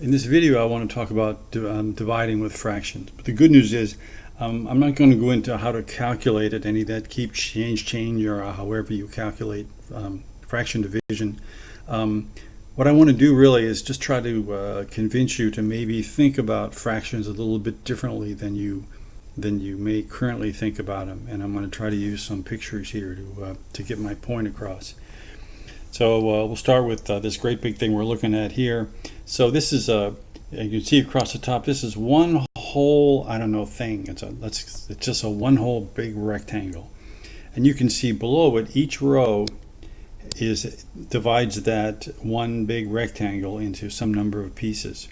In this video, I want to talk about dividing with fractions. But the good news is I'm not going to go into how to calculate it, any of that keep, change, or however you calculate fraction division. What I want to do really is just try to convince you to maybe think about fractions a little bit differently than you may currently think about them. And I'm going to try to use some pictures here to get my point across. So we'll start with this great big thing we're looking at here. So this is you can see across the top, this is one whole, I don't know, thing. It's just a one whole big rectangle. And you can see below it, each row divides that one big rectangle into some number of pieces.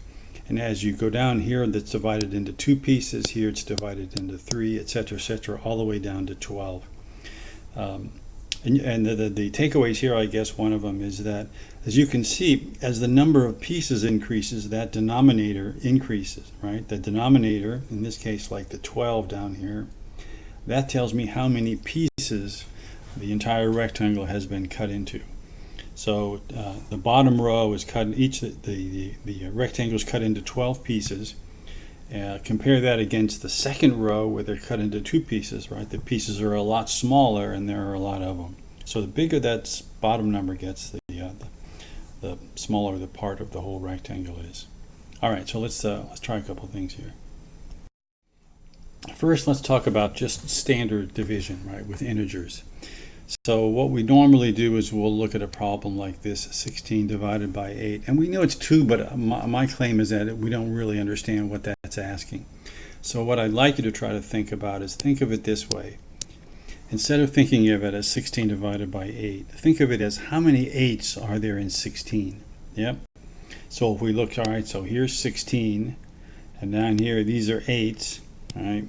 And as you go down here, that's divided into 2 pieces. Here it's divided into 3, etc., all the way down to 12. And the takeaways here, I guess one of them is that, as you can see, as the number of pieces increases, that denominator increases, right? The denominator, in this case, like the 12 down here, that tells me how many pieces the entire rectangle has been cut into. So the bottom row is cut, the rectangle is cut into 12 pieces. Compare that against the second row where they're cut into 2 pieces, right? The pieces are a lot smaller and there are a lot of them. So the bigger that bottom number gets, the smaller the part of the whole rectangle is. All right, so let's try a couple things here. First, let's talk about just standard division, right, with integers. So what we normally do is we'll look at a problem like this, 16 divided by 8. And we know it's 2, but my claim is that we don't really understand what that's asking. So what I'd like you to try to think about is think of it this way. Instead of thinking of it as 16 divided by 8, think of it as how many 8s are there in 16? Yep. So if we look, all right, so here's 16, and down here, these are 8s, all right?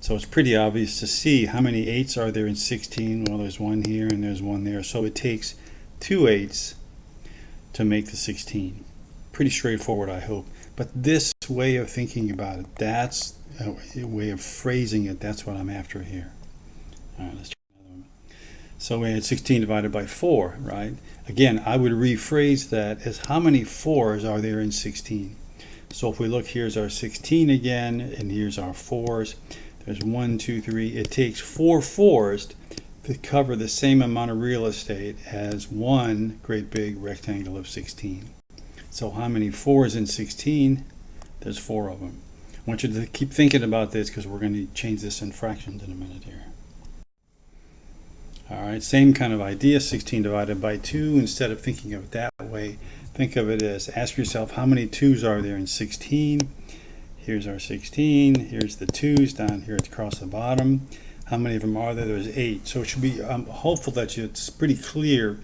So it's pretty obvious to see how many 8s are there in 16. Well, there's one here and there's one there. So it takes 2 8s to make the 16. Pretty straightforward, I hope. But this way of thinking about it, that's a way of phrasing it, that's what I'm after here. All right, let's try another one. So we had 16 divided by 4, right? Again, I would rephrase that as how many 4s are there in 16? So if we look, here's our 16 again, and here's our 4s. There's 1, 2, 3. It takes 4 4s to cover the same amount of real estate as one great big rectangle of 16. So how many 4s in 16? There's 4 of them. I want you to keep thinking about this because we're going to change this in fractions in a minute here. All right, same kind of idea, 16 divided by 2. Instead of thinking of it that way, think of it as, ask yourself, how many 2s are there in 16? Here's our 16, here's the 2s down here across the bottom. How many of them are there? There's 8. So it should be, I'm hopeful that it's pretty clear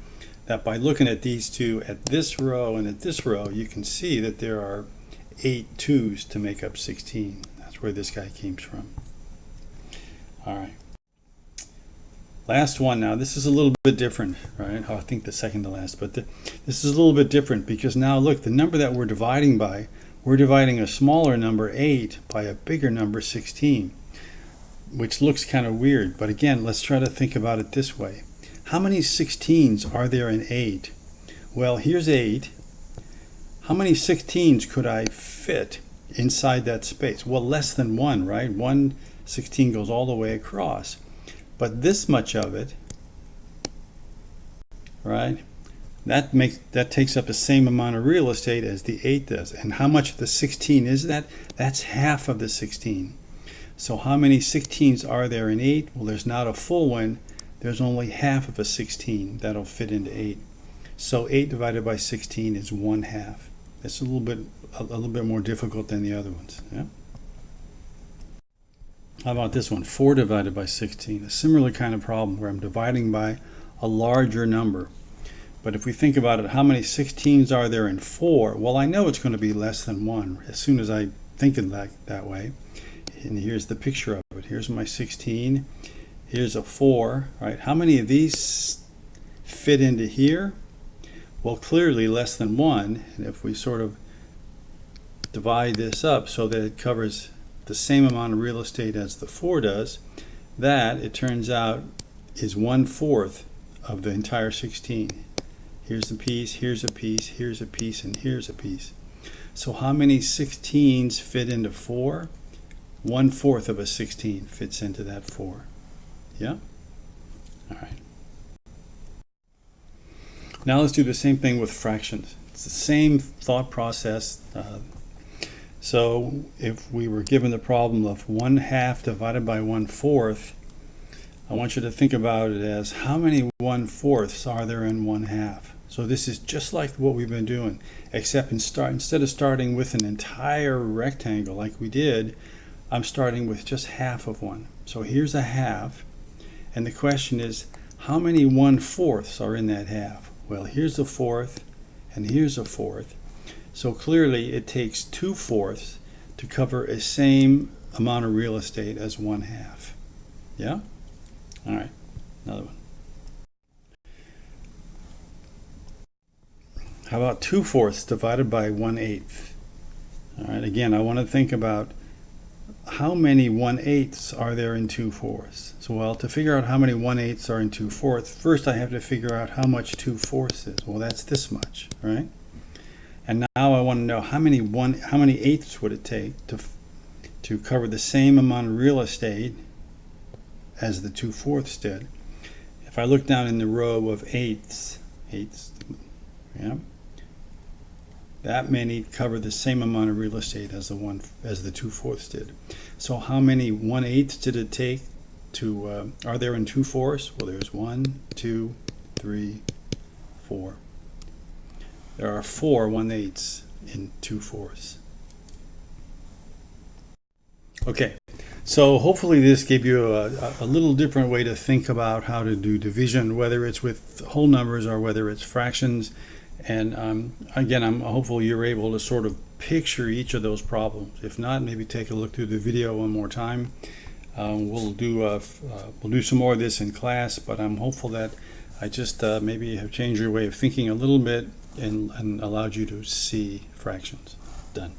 that by looking at these two, at this row and at this row, you can see that there are 8 2s to make up 16. That's where this guy came from. All right. Last one now. This is a little bit different, right? I think the second to last, but this is a little bit different because now look, the number that we're dividing by, we're dividing a smaller number 8 by a bigger number 16, which looks kind of weird. But again, let's try to think about it this way. How many 16s are there in 8? Well, here's 8. How many 16s could I fit inside that space? Well, less than 1, right? 1 16 goes all the way across. But this much of it, right? That takes up the same amount of real estate as the 8 does. And how much of the 16 is that? That's half of the 16. So how many 16s are there in 8? Well, there's not a full one. There's only half of a 16 that'll fit into 8. So 8 divided by 16 is 1/2. That's a little bit more difficult than the other ones. Yeah? How about this one? 4 divided by 16. A similar kind of problem where I'm dividing by a larger number. But if we think about it, how many 16s are there in 4? Well, I know it's going to be less than 1 as soon as I think of that way. And here's the picture of it. Here's my 16. Here's a 4, right? How many of these fit into here? Well, clearly less than 1. And if we sort of divide this up so that it covers the same amount of real estate as the 4 does, that, it turns out, is 1/4 of the entire 16. Here's a piece, here's a piece, here's a piece, and here's a piece. So how many 16s fit into 4? 1/4 of a 16 fits into that 4. Yeah? All right. Now let's do the same thing with fractions. It's the same thought process. So if we were given the problem of 1/2 divided by 1/4, I want you to think about it as how many 1/4ths are there in 1/2? So this is just like what we've been doing, except instead of starting with an entire rectangle like we did, I'm starting with just half of one. So here's a half, and the question is, how many 1/4ths are in that half? Well, here's a fourth, and here's a fourth. So clearly it takes 2/4 to cover a same amount of real estate as 1/2. Yeah? All right, another one. How about 2/4 divided by 1/8? All right, again, I want to think about how many 1/8ths are there in 2/4. So, well, to figure out how many 1/8ths are in 2/4, first I have to figure out how much 2/4 is. Well, that's this much, right? And now I want to know how many 1/8ths would it take to cover the same amount of real estate as the 2/4 did. If I look down in the row of eighths, yeah, that many cover the same amount of real estate as the 2/4 did. So how many 1/8ths did it take to are there in 2/4? Well, there's 1, 2, 3, 4. There are 4 1/8ths in 2/4. Okay, so hopefully this gave you a little different way to think about how to do division, whether it's with whole numbers or whether it's fractions. And again, I'm hopeful you're able to sort of picture each of those problems. If not, maybe take a look through the video one more time. We'll do some more of this in class, but I'm hopeful that I just maybe have changed your way of thinking a little bit and allowed you to see fractions. Done.